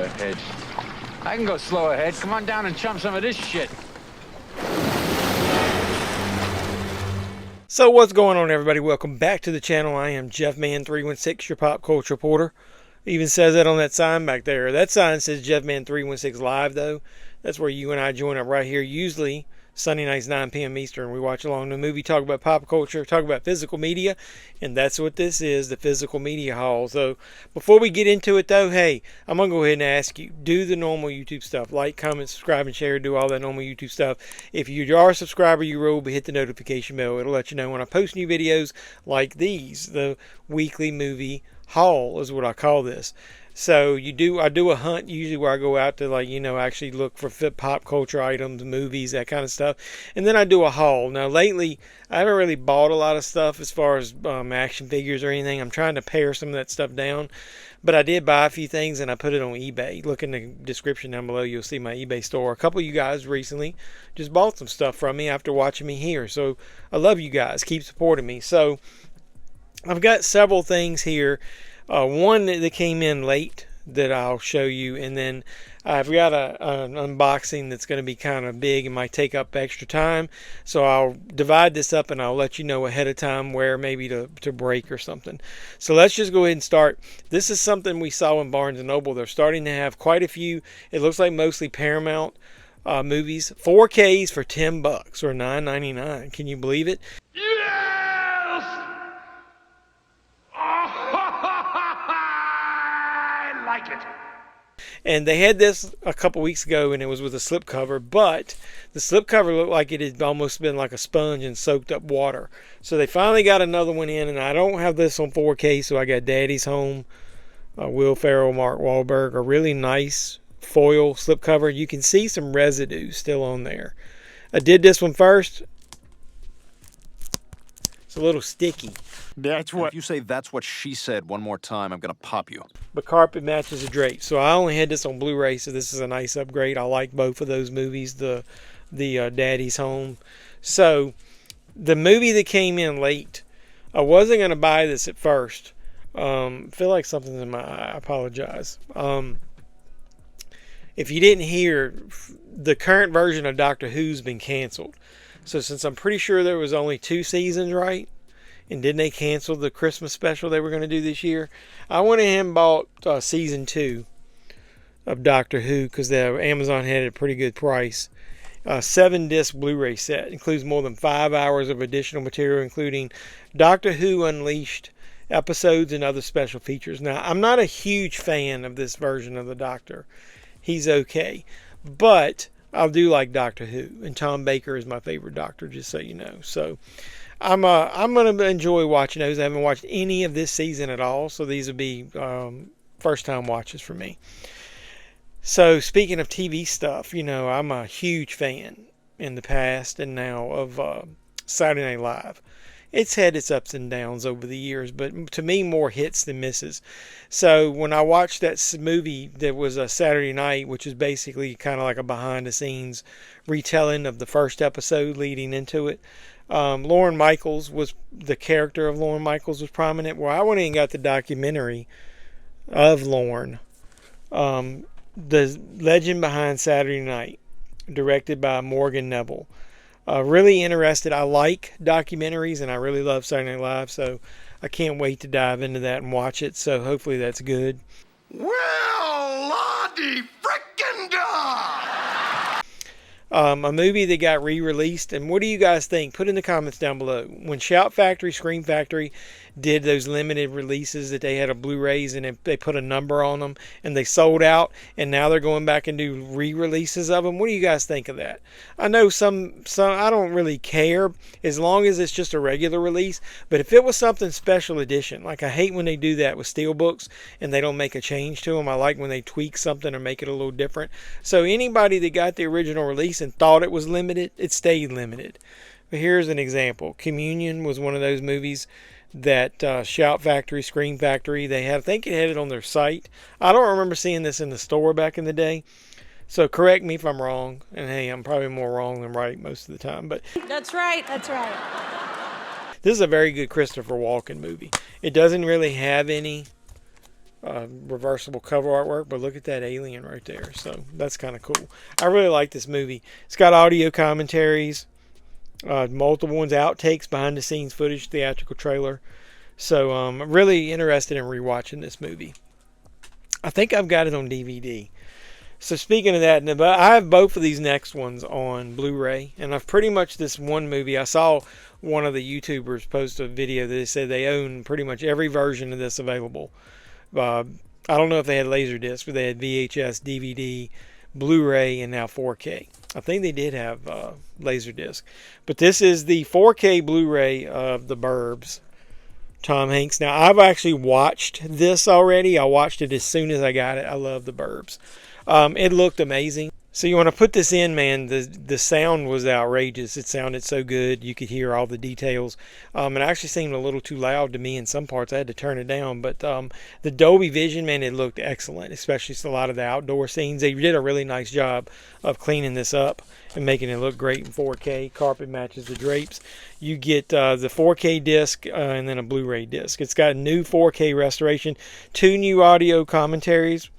ahead. I can go slow ahead. Come on down and chum some of this shit. So what's going on, everybody? Welcome back to the channel. I am JeffMan316, your pop culture reporter. It even says that on that sign back there. That sign says JeffMan316 Live, though. That's where you and I join up right here, usually Sunday nights, 9 p.m. Eastern. We watch along the movie, talk about pop culture, talk about physical media, and that's what this is, the physical media haul. So before we get into it, though, hey, I'm going to go ahead and ask you, do the normal YouTube stuff. Like, comment, subscribe, and share. Do all that normal YouTube stuff. If you are a subscriber, you will hit the notification bell. It'll let you know when I post new videos like these. The weekly movie haul is what I call this. So I do a hunt usually where I go out to, like, actually look for pop culture items, movies, that kind of stuff. And then I do a haul. Now lately, I haven't really bought a lot of stuff as far as action figures or anything. I'm trying to pare some of that stuff down. But I did buy a few things and I put it on eBay. Look in the description down below. You'll see my eBay store. A couple of you guys recently just bought some stuff from me after watching me here. So I love you guys. Keep supporting me. So I've got several things here. One that came in late that I'll show you, and then I've got an unboxing that's going to be kind of big and might take up extra time, so I'll divide this up and I'll let you know ahead of time where maybe to break or something. So let's just go ahead and start. This is something we saw in Barnes & Noble. They're starting to have quite a few, it looks like mostly Paramount movies, 4Ks for $10 or $9.99. Can you believe it? And they had this a couple weeks ago, and it was with a slipcover, but the slipcover looked like it had almost been like a sponge and soaked up water. So they finally got another one in, and I don't have this on 4K, so I got Daddy's Home, Will Ferrell, Mark Wahlberg, a really nice foil slipcover. You can see some residue still on there. I did this one first. It's a little sticky. That's what. If you say "that's what she said" one more time, I'm gonna pop you. But carpet matches the drape. So I only had this on Blu-ray, so this is a nice upgrade. I like both of those movies, the Daddy's Home. So the movie that came in late, I wasn't gonna buy this at first. Feel like something's in my eye. I apologize. If you didn't hear, the current version of Doctor Who's been canceled. So since I'm pretty sure there was only 2 seasons, right? And didn't they cancel the Christmas special they were going to do this year? I went ahead and bought season 2 of Doctor Who because Amazon had it at a pretty good price. 7-disc Blu-ray set. Includes more than 5 hours of additional material, including Doctor Who Unleashed episodes and other special features. Now, I'm not a huge fan of this version of the Doctor. He's okay. But I do like Doctor Who. And Tom Baker is my favorite Doctor, just so you know. So I'm going to enjoy watching those. I haven't watched any of this season at all, so these would be first-time watches for me. So speaking of TV stuff, I'm a huge fan in the past and now of Saturday Night Live. It's had its ups and downs over the years, but to me, more hits than misses. So when I watched that movie that was a Saturday Night, which is basically kind of like a behind-the-scenes retelling of the first episode leading into it, Lorne Michaels was the character of Lorne Michaels was prominent. Well, I went in and got the documentary of Lorne, the legend behind Saturday Night, directed by Morgan Neville. Really interested. I like documentaries and I really love Saturday Night Live, so I can't wait to dive into that and watch it. So hopefully that's good. Well, Lottie frickin' da! A movie that got re-released, and what do you guys think? Put in the comments down below. When Shout Factory, Scream Factory did those limited releases that they had of Blu-rays and they put a number on them and they sold out, and now they're going back and do re-releases of them. What do you guys think of that? I know some I don't really care as long as it's just a regular release, but if it was something special edition, like I hate when they do that with Steelbooks and they don't make a change to them. I like when they tweak something or make it a little different. So anybody that got the original release and thought it was limited, it stayed limited. But here's an example. Communion was one of those movies that Shout Factory, Scream Factory, they had, I think it had it on their site. I don't remember seeing this in the store back in the day. So correct me if I'm wrong. And hey, I'm probably more wrong than right most of the time. But That's right. That's right. This is a very good Christopher Walken movie. It doesn't really have any reversible cover artwork, but look at that alien right there. So that's kind of cool. I really like this movie. It's got audio commentaries, multiple ones, outtakes, behind the scenes footage, theatrical trailer. So I'm really interested in rewatching this movie. I think I've got it on DVD. So speaking of that, I have both of these next ones on Blu-ray, and I've pretty much this one movie. I saw one of the YouTubers post a video that they said they own pretty much every version of this available. I don't know if they had Laserdisc, but they had VHS, DVD, Blu-ray, and now 4K. I think they did have Laserdisc. But this is the 4K Blu-ray of The Burbs, Tom Hanks. Now, I've actually watched this already. I watched it as soon as I got it. I love The Burbs. It looked amazing. So you want to put this in, man. The sound was outrageous. It sounded so good. You could hear all the details. It actually seemed a little too loud to me in some parts. I had to turn it down. But the Dolby Vision, man, it looked excellent, especially a lot of the outdoor scenes. They did a really nice job of cleaning this up and making it look great in 4K. Carpet matches the drapes. You get the 4K disc and then a Blu-ray disc. It's got a new 4K restoration, 2 new audio commentaries.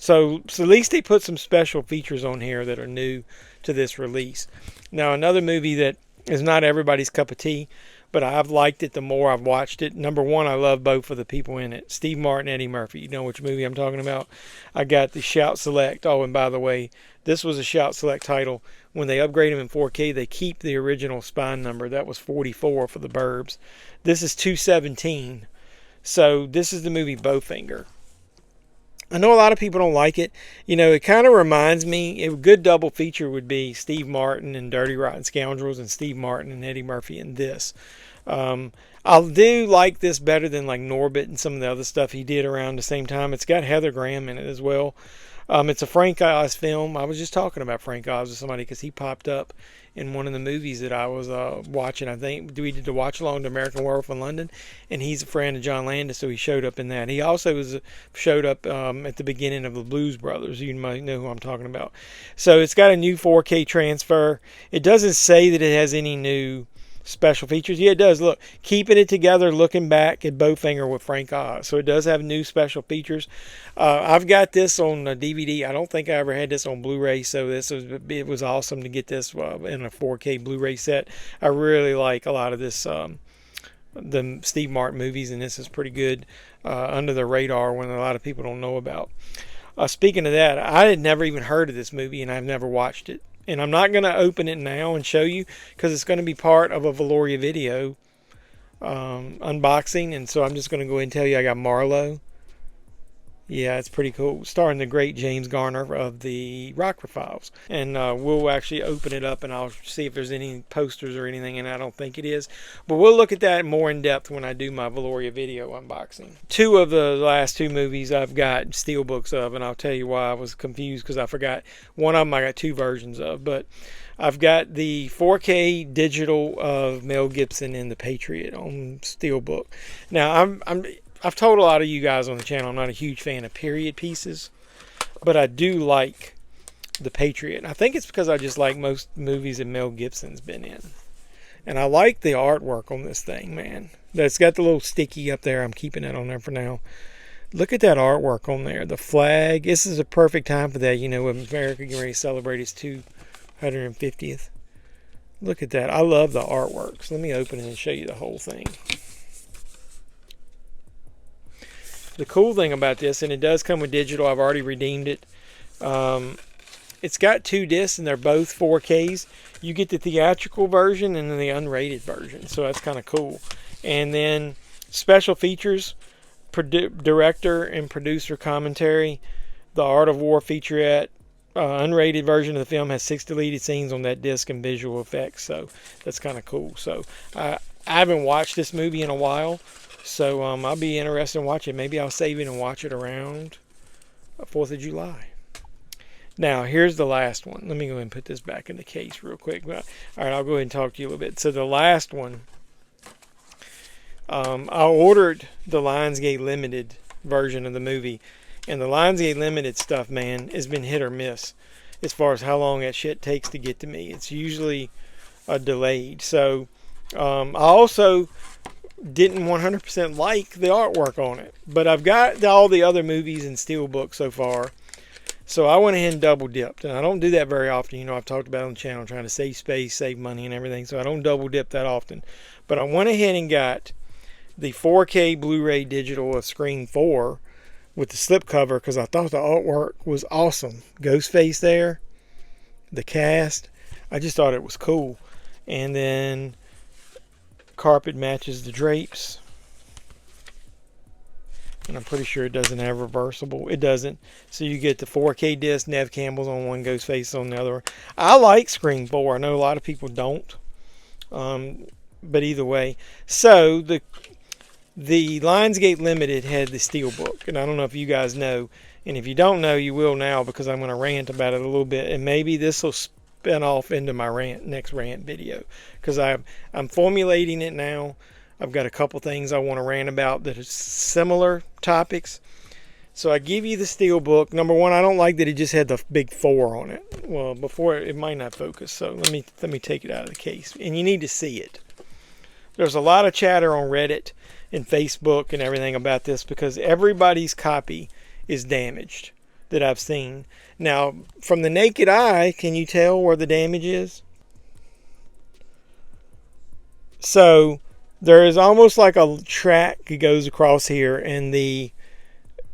So at least they put some special features on here that are new to this release. Now, another movie that is not everybody's cup of tea, but I've liked it the more I've watched it. Number one, I love both of the people in it. Steve Martin, Eddie Murphy. You know which movie I'm talking about? I got the Shout Select. Oh, and by the way, this was a Shout Select title. When they upgrade them in 4K, they keep the original spine number. That was 44 for The Burbs. This is 217. So this is the movie Bowfinger. I know a lot of people don't like it. You know, it kind of reminds me, a good double feature would be Steve Martin and Dirty Rotten Scoundrels and Steve Martin and Eddie Murphy in this. I do like this better than like Norbit and some of the other stuff he did around the same time. It's got Heather Graham in it as well. It's a Frank Oz film. I was just talking about Frank Oz with somebody because he popped up in one of the movies that I was watching. I think we did the watch along to American Werewolf in London, and he's a friend of John Landis, so he showed up in that. He also showed up at the beginning of the Blues Brothers. You might know who I'm talking about. So it's got a new 4K transfer. It doesn't say that it has any new special features. Yeah, it does. Look, keeping it together, looking back at Bowfinger with Frank Oz. So it does have new special features. I've got this on a DVD. I don't think I ever had this on Blu-ray, so it was awesome to get this in a 4K Blu-ray set. I really like a lot of this, the Steve Martin movies, and this is pretty good under the radar when a lot of people don't know about. Speaking of that, I had never even heard of this movie, and I've never watched it. And I'm not going to open it now and show you because it's going to be part of a Valoria video unboxing. And so I'm just going to go ahead and tell you I got Marlowe. Yeah, it's pretty cool. Starring the great James Garner of the Rockford Files. And we'll actually open it up and I'll see if there's any posters or anything, and I don't think it is. But we'll look at that more in depth when I do my Valoria video unboxing. 2 of the last 2 movies I've got Steelbooks of, and I'll tell you why I was confused because I forgot. One of them I got 2 versions of, but I've got the 4K digital of Mel Gibson in The Patriot on Steelbook. Now, I've told a lot of you guys on the channel I'm not a huge fan of period pieces, but I do like The Patriot. I think it's because I just like most movies that Mel Gibson's been in. And I like the artwork on this thing, man. It's got the little sticky up there. I'm keeping it on there for now. Look at that artwork on there. The flag. This is a perfect time for that, you know, when America getting ready to celebrate its 250th. Look at that. I love the artwork. So let me open it and show you the whole thing. The cool thing about this, and it does come with digital, I've already redeemed it. It's got 2 discs and they're both 4Ks. You get the theatrical version and then the unrated version, so that's kind of cool. And then special features, director and producer commentary, the Art of War featurette, unrated version of the film has 6 deleted scenes on that disc and visual effects, so that's kind of cool. So I haven't watched this movie in a while. So I'll be interested in watching it. Maybe I'll save it and watch it around 4th of July. Now, here's the last one. Let me go ahead and put this back in the case real quick. All right, I'll go ahead and talk to you a little bit. So the last one, I ordered the Lionsgate Limited version of the movie. And the Lionsgate Limited stuff, man, has been hit or miss as far as how long that shit takes to get to me. It's usually delayed. So I also didn't 100% like the artwork on it. But I've got all the other movies in Steelbook so far. So I went ahead and double dipped. And I don't do that very often. You know, I've talked about it on the channel, trying to save space, save money and everything. So I don't double dip that often. But I went ahead and got the 4K Blu-ray digital of Scream 4 with the slipcover because I thought the artwork was awesome. Ghostface there, the cast. I just thought it was cool. And then carpet matches the drapes. And I'm pretty sure it doesn't have reversible. It doesn't. So you get the 4K disc, Nev Campbell's on one, Ghostface on the other. I like Scream 4. I know a lot of people don't. But either way. So the Lionsgate Limited had the Steelbook. And I don't know if you guys know. And if you don't know, you will now because I'm going to rant about it a little bit. And maybe this will spin off into my next rant video. Because I'm formulating it now. I've got a couple things I want to rant about that are similar topics. So I give you the Steelbook. Number one, I don't like that it just had the big 4 on it. Well, before it might not focus. So let me take it out of the case. And you need to see it. There's a lot of chatter on Reddit and Facebook and everything about this because everybody's copy is damaged that I've seen. Now, from the naked eye, can you tell where the damage is? So there is almost like a track that goes across here, and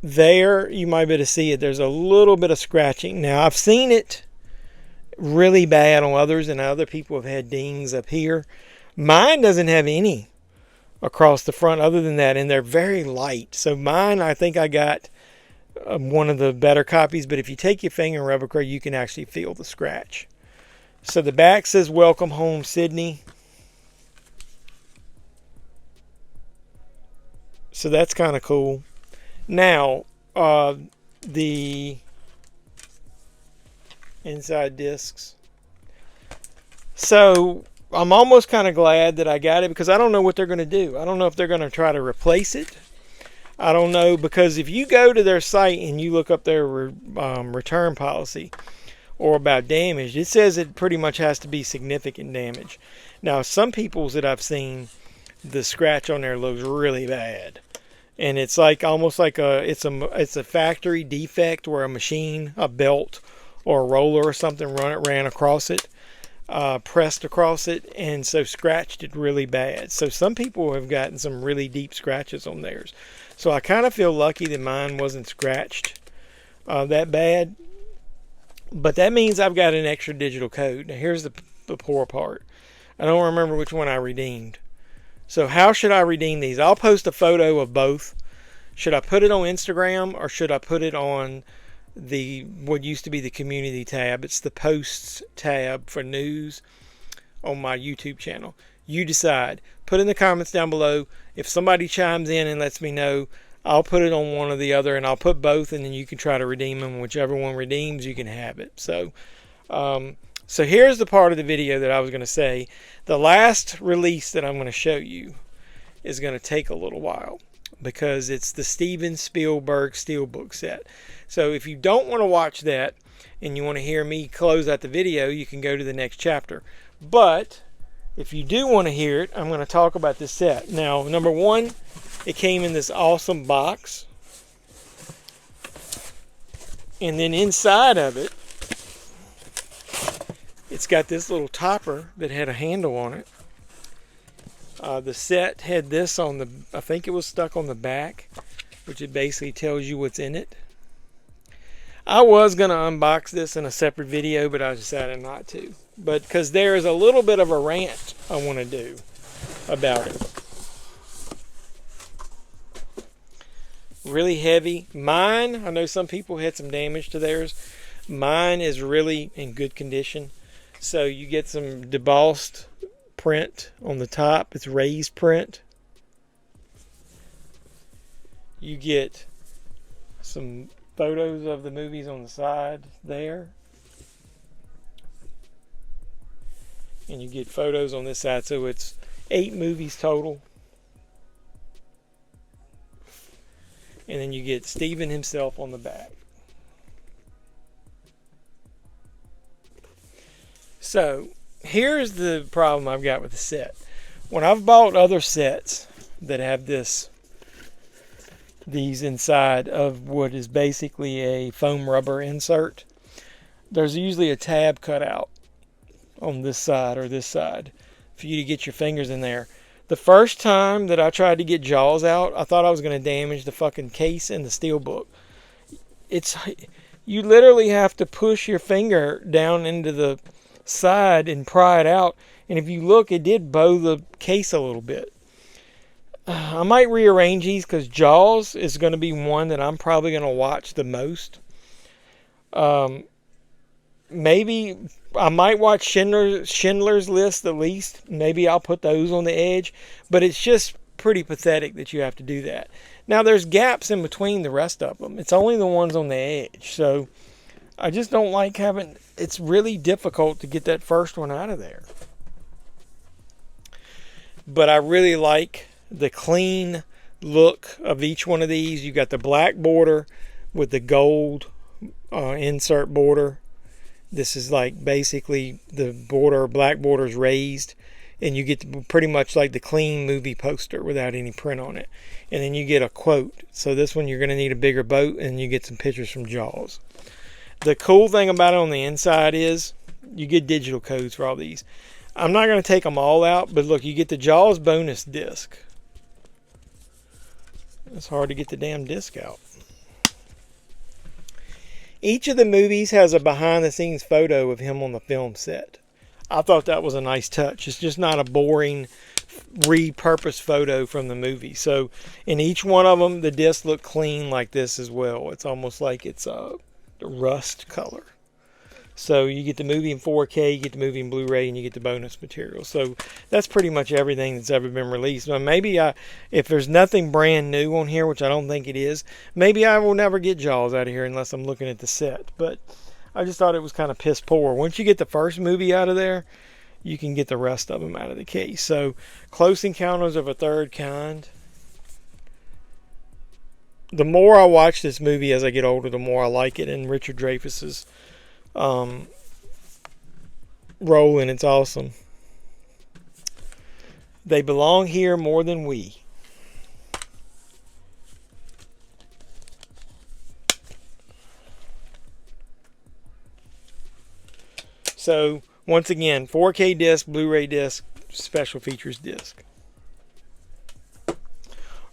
there you might be able to see it. There's a little bit of scratching. Now I've seen it really bad on others, and other people have had dings up here. Mine doesn't have any across the front other than that, and they're very light. So mine, I think I got one of the better copies, but if you take your finger and rub across, you can actually feel the scratch. So the back says "Welcome Home, Sydney." So that's kind of cool. Now, the inside discs. So I'm almost kind of glad that I got it because I don't know what they're going to do. I don't know if they're going to try to replace it. I don't know, because if you go to their site and you look up their return policy or about damage, it says it pretty much has to be significant damage. Now, some people's that I've seen, the scratch on there looks really bad. And it's like almost like it's a factory defect where a machine, a belt or a roller or something ran across it, pressed across it, and so scratched it really bad. So some people have gotten some really deep scratches on theirs. So I kind of feel lucky that mine wasn't scratched that bad. But that means I've got an extra digital code. Now here's the poor part. I don't remember which one I redeemed. So how should I redeem these? I'll post a photo of both. Should I put it on Instagram or should I put it on what used to be the community tab? It's the posts tab for news on my YouTube channel. You decide. Put in the comments down below. If somebody chimes in and lets me know, I'll put it on one or the other, and I'll put both, and then you can try to redeem them. Whichever one redeems, you can have it. So here's the part of the video that I was going to say. The last release that I'm going to show you is going to take a little while because it's the Steven Spielberg Steelbook set. So if you don't want to watch that and you want to hear me close out the video, you can go to the next chapter. But if you do want to hear it, I'm going to talk about this set. Now, number one, it came in this awesome box. And then inside of it, it's got this little topper that had a handle on it. The set had this on the, I think it was stuck on the back, which it basically tells you what's in it. I was going to unbox this in a separate video, but I decided not to. But because there is a little bit of a rant I want to do about it. Really heavy. Mine, I know some people had some damage to theirs. Mine is really in good condition. So you get some debossed print on the top. It's raised print. You get some photos of the movies on the side there. And you get photos on this side. So it's 8 movies total. And then you get Steven himself on the back. So here's the problem I've got with the set. When I've bought other sets, that have these inside of what is basically a foam rubber insert. There's usually a tab cut out on this side or this side for you to get your fingers in there. The first time that I tried to get Jaws out, I thought I was going to damage the fucking case and the Steelbook. You literally have to push your finger down into the side and pry it out. And if you look, it did bow the case a little bit. I might rearrange these because Jaws is going to be one that I'm probably going to watch the most. Maybe I might watch Schindler's List at least. Maybe I'll put those on the edge. But it's just pretty pathetic that you have to do that. Now, there's gaps in between the rest of them. It's only the ones on the edge. So I just don't like having... It's really difficult to get that first one out of there. But I really like the clean look of each one of these. You got the black border with the gold insert border. This is like basically the border, black border is raised, and you get pretty much like the clean movie poster without any print on it. And then you get a quote. So this one you're going to need a bigger boat, and you get some pictures from Jaws. The cool thing about it on the inside is you get digital codes for all these. I'm not going to take them all out, but look, you get the Jaws bonus disc. It's hard to get the damn disc out. Each of the movies has a behind-the-scenes photo of him on the film set. I thought that was a nice touch. It's just not a boring, repurposed photo from the movie. So in each one of them, the discs look clean like this as well. It's almost like it's a rust color. So you get the movie in 4K, you get the movie in Blu-ray, and you get the bonus material. So that's pretty much everything that's ever been released. Now, maybe if there's nothing brand new on here, which I don't think it is, maybe I will never get Jaws out of here unless I'm looking at the set. But I just thought it was kind of piss poor. Once you get the first movie out of there, you can get the rest of them out of the case. So Close Encounters of a Third Kind. The more I watch this movie as I get older, the more I like it. And Richard Dreyfuss's role, and it's awesome. They belong here more than we. So once again, 4K disc, Blu-ray disc, special features disc.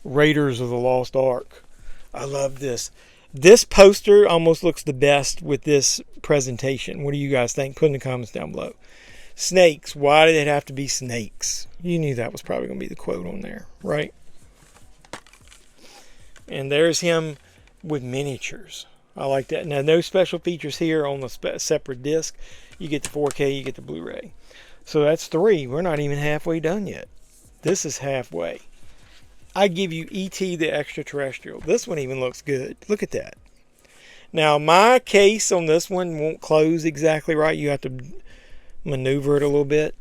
Raiders of the Lost Ark. I love this. This poster almost looks the best with this presentation. What do you guys think? Put in the comments down below. Snakes. Why did it have to be snakes? You knew that was probably going to be the quote on there, right? And there's him with miniatures. I like that. Now, no special features here on the separate disc. You get the 4K, you get the Blu-ray. So that's 3. We're not even halfway done yet. This is halfway. I give you E.T. the Extraterrestrial. This one even looks good. Look at that. Now, my case on this one won't close exactly right. You have to maneuver it a little bit.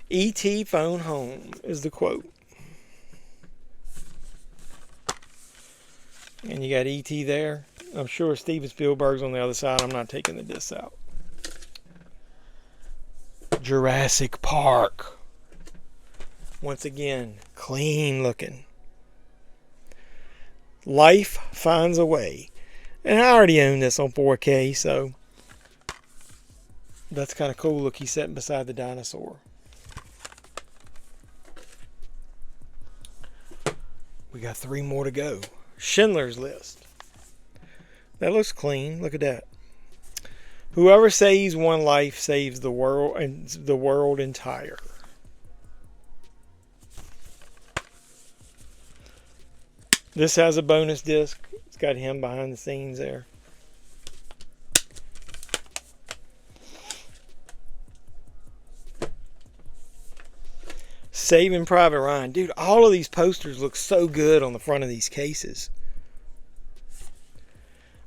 E.T. phone home is the quote. And you got E.T. there. I'm sure Steven Spielberg's on the other side. I'm not taking the discs out. Jurassic Park. Once again, clean looking. Life Finds a Way. And I already own this on 4K, so that's kind of cool. Look, he's sitting beside the dinosaur. We got 3 more to go. Schindler's List. That looks clean. Look at that. Whoever saves one life saves the world and the world entire. This has a bonus disc. It's got him behind the scenes there. Saving Private Ryan. Dude, all of these posters look so good on the front of these cases.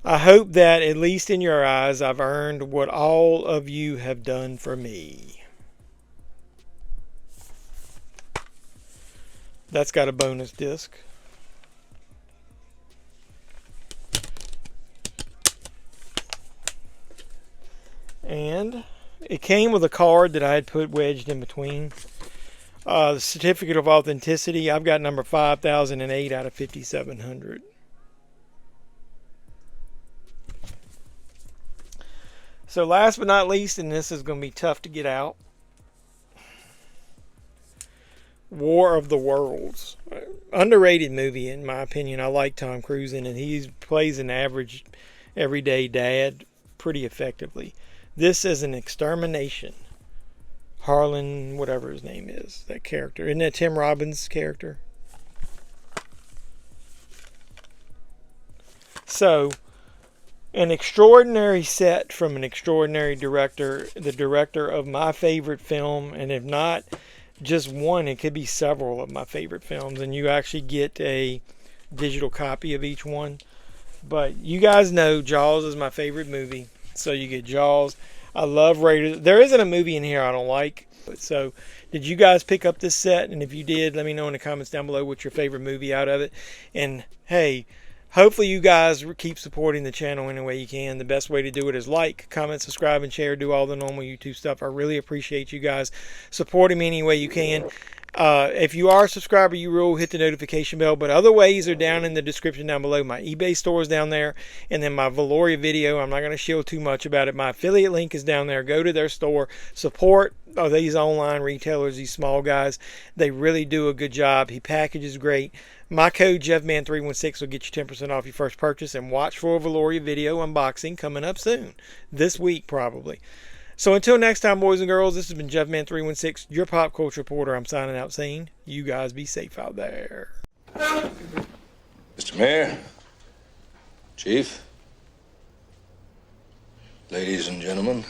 I hope that, at least in your eyes, I've earned what all of you have done for me. That's got a bonus disc. And it came with a card that I had put wedged in between. The certificate of authenticity, I've got number 5008 out of 5700. So last but not least, and this is going to be tough to get out, War of the Worlds. Underrated movie in my opinion. I like Tom Cruise in it. He plays an average everyday dad pretty effectively. This is an extermination. Harlan, whatever his name is, that character. Isn't that Tim Robbins' character? So, an extraordinary set from an extraordinary director, the director of my favorite film, and if not just one, it could be several of my favorite films, and you actually get a digital copy of each one. But you guys know Jaws is my favorite movie, so you get Jaws. I love Raiders. There isn't a movie in here I don't like. So, did you guys pick up this set? And if you did, let me know in the comments down below what's your favorite movie out of it. And hey, hopefully you guys keep supporting the channel any way you can. The best way to do it is like, comment, subscribe, and share. Do all the normal YouTube stuff. I really appreciate you guys supporting me any way you can. If you are a subscriber, you will hit the notification bell. But other ways are down in the description down below. My eBay store is down there. And then my Valoria video, I'm not going to shield too much about it. My affiliate link is down there. Go to their store. Support these online retailers, these small guys. They really do a good job. He packages great. My code JeffMan316 will get you 10% off your first purchase. And watch for a Valoria video unboxing coming up soon. This week, probably. So until next time, boys and girls, this has been JeffMan316, your pop culture reporter. I'm signing out saying, you guys be safe out there. Mr. Mayor, Chief, ladies and gentlemen.